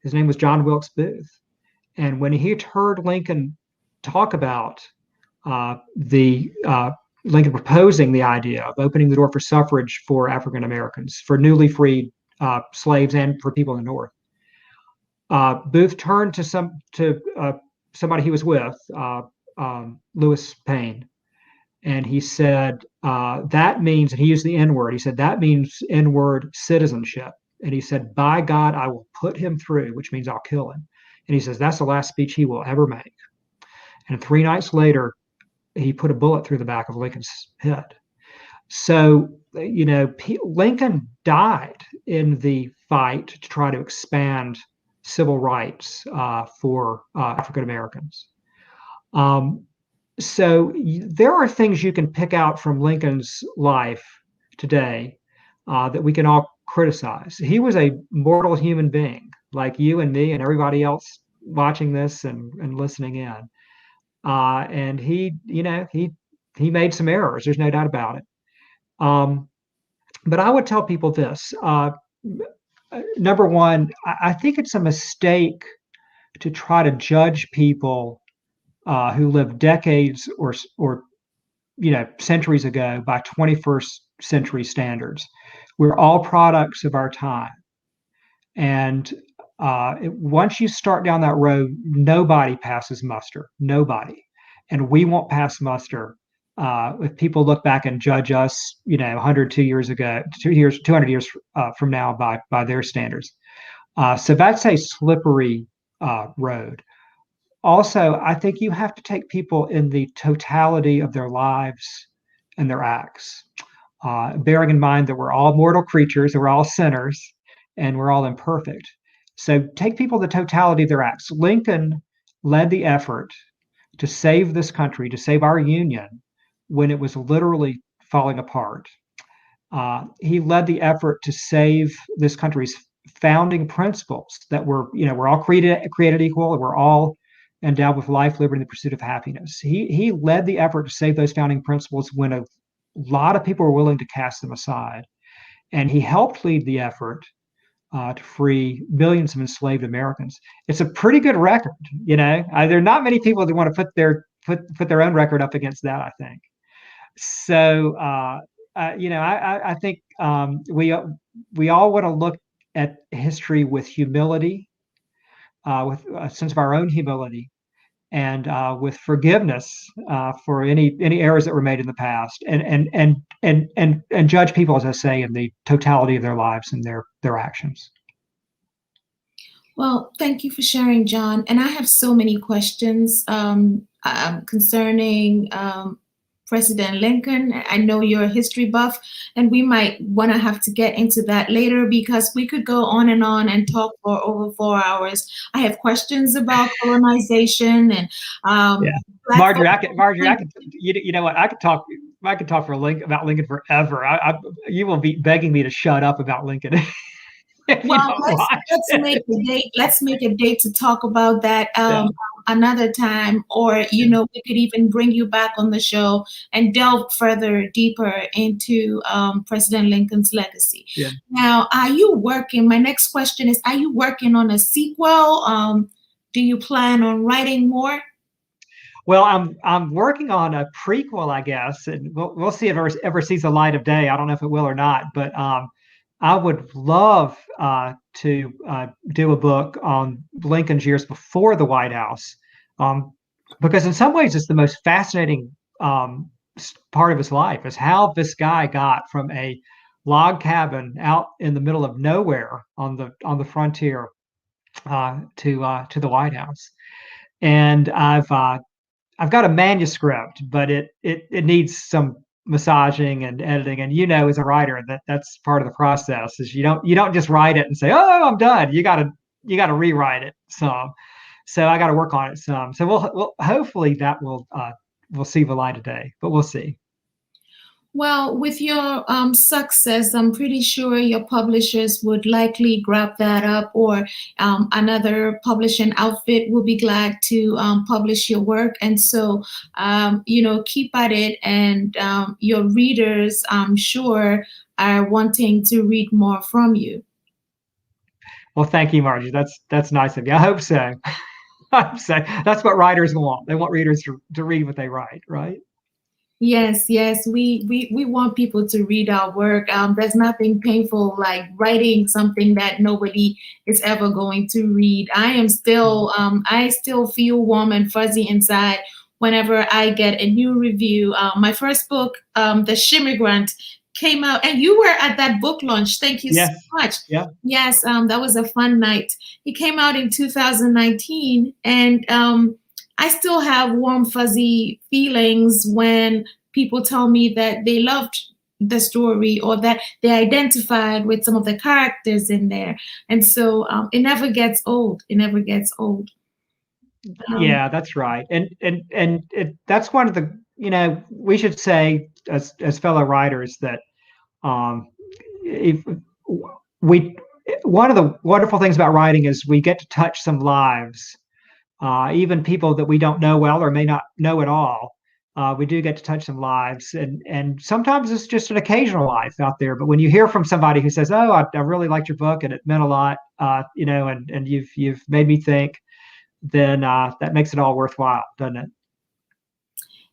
His name was John Wilkes Booth. And when he heard Lincoln talk about Lincoln proposing the idea of opening the door for suffrage for African Americans, for newly freed slaves, and for people in the North, Booth turned to somebody he was with, Lewis Payne, and he said, that means, and he used the N word, he said, that means N-word citizenship. And he said, by God, I will put him through, which means I'll kill him. And he says, that's the last speech he will ever make. And 3 nights later, he put a bullet through the back of Lincoln's head. So, Lincoln died in the fight to try to expand civil rights for African Americans. Um, there are things you can pick out from Lincoln's life today that we can all criticize. He was a mortal human being like you and me and everybody else watching this and listening in. And he made some errors. There's no doubt about it. But I would tell people this. Number one, I think it's a mistake to try to judge people who lived decades or centuries ago by 21st century standards. We're all products of our time. And once you start down that road, nobody passes muster. Nobody. And we won't pass muster if people look back and judge us, 102 years ago, 200 years from now by their standards. So that's a slippery road. Also, I think you have to take people in the totality of their lives and their acts, bearing in mind that we're all mortal creatures, we're all sinners, and we're all imperfect. So take people the totality of their acts. Lincoln led the effort to save this country, to save our union when it was literally falling apart. He led the effort to save this country's founding principles that we're all created equal, and we're all endowed with life, liberty, and the pursuit of happiness. He led the effort to save those founding principles when a lot of people were willing to cast them aside. And he helped lead the effort to free millions of enslaved Americans. It's a pretty good record, there are not many people that want to put their own record up against that, I think. So, I think we all want to look at history with humility, with a sense of our own humility, and with forgiveness for any errors that were made in the past, and judge people, as I say, in the totality of their lives and their actions. Well, thank you for sharing, John. And I have so many questions concerning President Lincoln. I know you're a history buff, and we might want to have to get into that later because we could go on and talk for over 4 hours. I have questions about colonization and Marjorie, I could, you know what? I could talk about Lincoln forever. You will be begging me to shut up about Lincoln. Well, let's make a date to talk about that another time, or we could even bring you back on the show and delve further deeper into President Lincoln's legacy. Yeah. Now, are you working? My next question is: are you working on a sequel? Do you plan on writing more? Well, I'm working on a prequel, I guess, and we'll see if it ever sees the light of day. I don't know if it will or not, but I would love to do a book on Lincoln's years before the White House, because in some ways it's the most fascinating part of his life, is how this guy got from a log cabin out in the middle of nowhere on the frontier to the White House. And I've got a manuscript, but it needs some massaging and editing, and as a writer, that's part of the process. Is you don't just write it and say, oh, I'm done. You gotta rewrite it some. So I got to work on it some. So we'll hopefully that will see the light of day, but we'll see. Well, with your success, I'm pretty sure your publishers would likely grab that up, or another publishing outfit will be glad to publish your work. And so, keep at it. And your readers, I'm sure, are wanting to read more from you. Well, thank you, Margie. That's nice of you. I hope so. I hope so. That's what writers want. They want readers to read what they write, right? Yes, we want people to read our work. There's nothing painful like writing something that nobody is ever going to read. I still feel warm and fuzzy inside whenever I get a new review. My first book, The Shimmigrant, came out, and you were at that book launch. Thank you so much. Yeah. Yes, that was a fun night. It came out in 2019, and I still have warm, fuzzy feelings when people tell me that they loved the story, or that they identified with some of the characters in there. And so it never gets old. It never gets old. Yeah, that's right. That's one of the, we should say as fellow writers that um, if we one of the wonderful things about writing is we get to touch some lives, even people that we don't know well or may not know at all. We do get to touch some lives, and sometimes it's just an occasional life out there. But when you hear from somebody who says, "Oh, I really liked your book and it meant a lot," and you've made me think, then that makes it all worthwhile, doesn't it?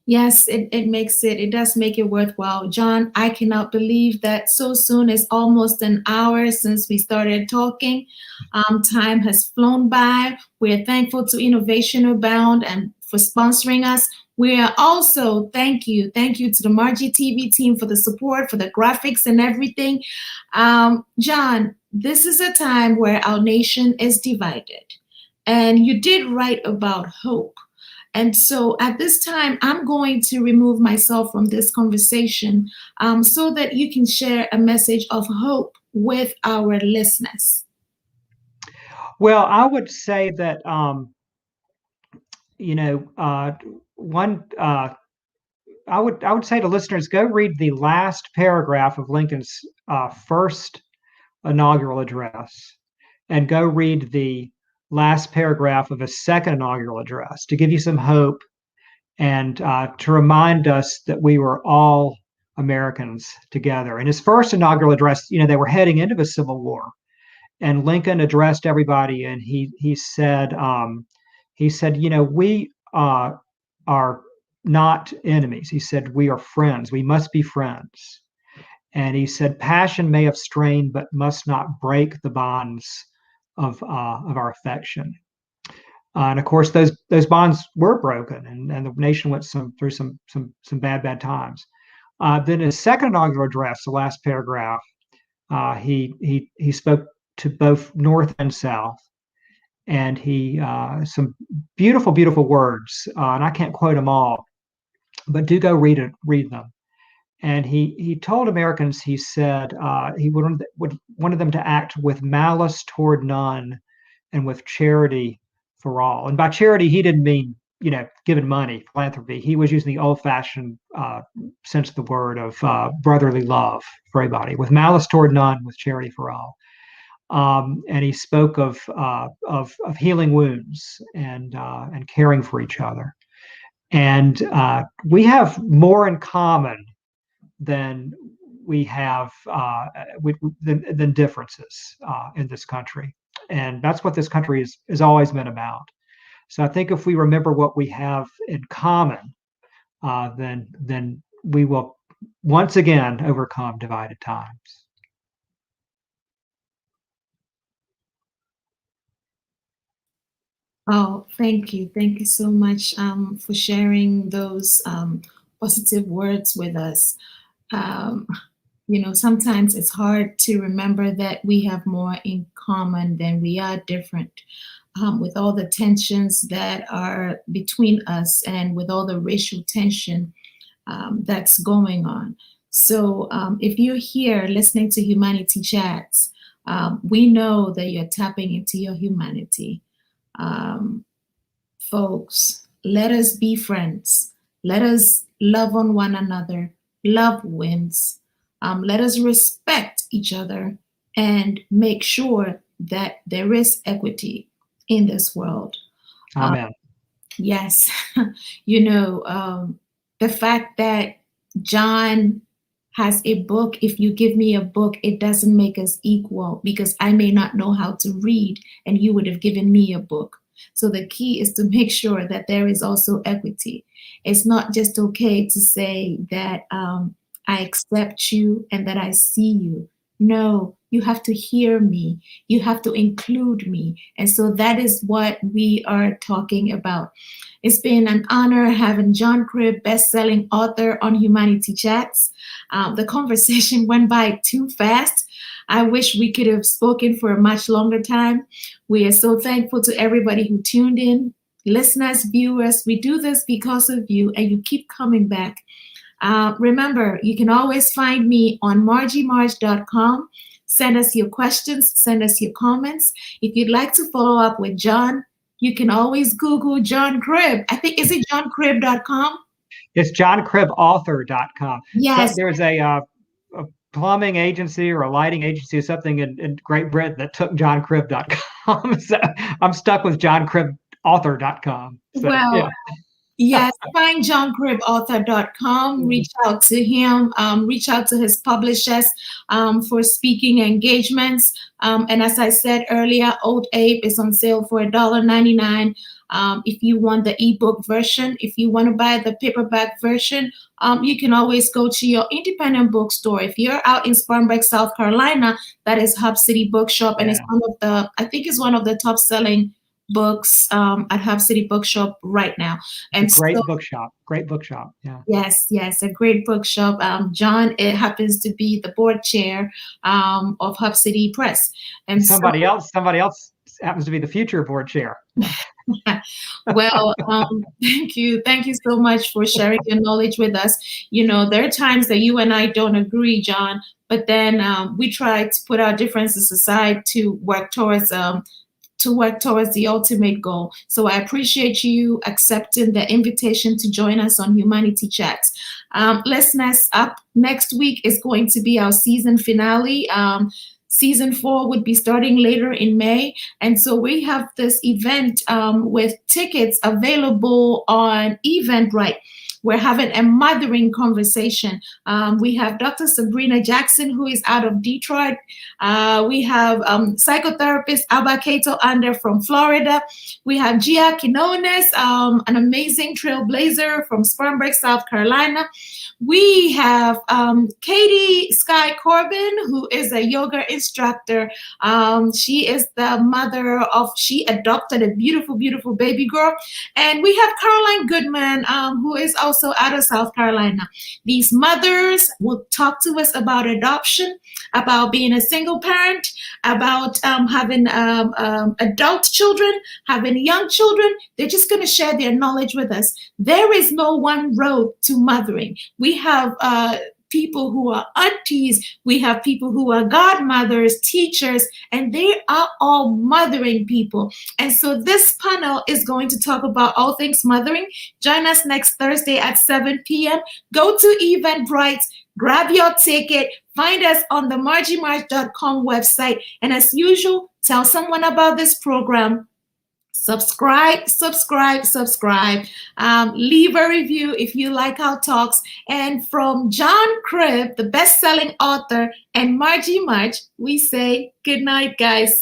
Yes, it does make it worthwhile. John, I cannot believe that so soon. It's almost an hour since we started talking. Time has flown by. We're thankful to Innovation Abound and for sponsoring us. We are also, thank you to the Margie TV team for the support, for the graphics and everything. John, this is a time where our nation is divided. And you did write about hope. And so at this time, I'm going to remove myself from this conversation so that you can share a message of hope with our listeners. Well, I would say that, one, I would say to listeners, go read the last paragraph of Lincoln's first inaugural address, and go read the last paragraph of his second inaugural address to give you some hope and to remind us that we were all Americans together. In his first inaugural address, they were heading into the Civil War, and Lincoln addressed everybody, and he said, we are not enemies. He said, we are friends. We must be friends. And he said, passion may have strained, but must not break the bonds of our affection. And of course, those bonds were broken, and the nation went through some bad times. Then his second inaugural address, the last paragraph, he spoke to both North and South, and he some beautiful words, and I can't quote them all, but do go read them. And he told Americans, he said he wanted them to act with malice toward none and with charity for all. And by charity, he didn't mean, giving money, philanthropy. He was using the old-fashioned sense of the word of brotherly love for everybody, with malice toward none, with charity for all. And he spoke of healing wounds and caring for each other. And we have more in common than we have than differences in this country, and that's what this country has always been about. So I think if we remember what we have in common, then we will once again overcome divided times. Oh, thank you. Thank you so much for sharing those positive words with us. Um, sometimes it's hard to remember that we have more in common than we are different. With all the tensions that are between us and with all the racial tension that's going on. So if you're here listening to Humanity Chats, we know that you're tapping into your humanity. Um, Folks, let us be friends. Let us love on one another. Love wins. Let us respect each other and make sure that there is equity in this world. Amen. Yes, the fact that John has a book, if you give me a book, it doesn't make us equal because I may not know how to read and you would have given me a book. So the key is to make sure that there is also equity. It's not just okay to say that I accept you and that I see you. No, you have to hear me. You have to include me. And so that is what we are talking about. It's been an honor having John Cribb, best-selling author, on Humanity Chats. The conversation went by too fast. I wish we could have spoken for a much longer time. We are so thankful to everybody who tuned in, listeners, viewers. We do this because of you, and you keep coming back. Remember, you can always find me on margiemarge.com. Send us your questions, send us your comments. If you'd like to follow up with John, you can always Google John Cribb. I think, is it johncribb.com? It's johncribbauthor.com. So Yes. there's a plumbing agency or a lighting agency or something in Great Britain that took johncribb.com. So I'm stuck with johncribbauthor.com. So, Well, yeah. yes, find johncribbauthor.com. Reach out to him. Reach out to his publishers for speaking engagements. And as I said earlier, Old Abe is on sale for $1.99. If you want the ebook version, if you want to buy the paperback version, you can always go to your independent bookstore. If you're out in Spartanburg, South Carolina, that is Hub City Bookshop, and it's one of the, I think it's one of the top selling books at Hub City Bookshop right now. And great bookshop. Yeah. Yes, a great bookshop. John, it happens to be the board chair of Hub City Press, and somebody else happens to be the future board chair. Well, thank you so much for sharing your knowledge with us. You know, there are times that you and I don't agree, John, but then we try to put our differences aside to work towards the ultimate goal. So I appreciate you accepting the invitation to join us on Humanity Chats. Listeners, up next week is going to be our season finale. Season 4 would be starting later in May. And so we have this event with tickets available on Eventbrite. We're having a mothering conversation. We have Dr. Sabrina Jackson, who is out of Detroit. We have psychotherapist Abba Kato Ander from Florida. We have Gia Quinones, an amazing trailblazer from Spartanburg, South Carolina. We have Katie Sky Corbin, who is a yoga instructor. She is the mother of, she adopted a beautiful, beautiful baby girl. And we have Caroline Goodman, who is also out of South Carolina. These mothers will talk to us about adoption, about being a single parent, about having adult children, having young children. They're just going to share their knowledge with us. There is no one road to mothering. We have people who are aunties, we have people who are godmothers, teachers, and they are all mothering people. And so this panel is going to talk about all things mothering. Join us next Thursday at 7 p.m. Go to Eventbrite, grab your ticket, find us on the margiemarge.com website, and as usual, tell someone about this program. Subscribe. Leave a review if you like our talks. And from John Cribb, the best-selling author, and Margie Marge, we say good night, guys.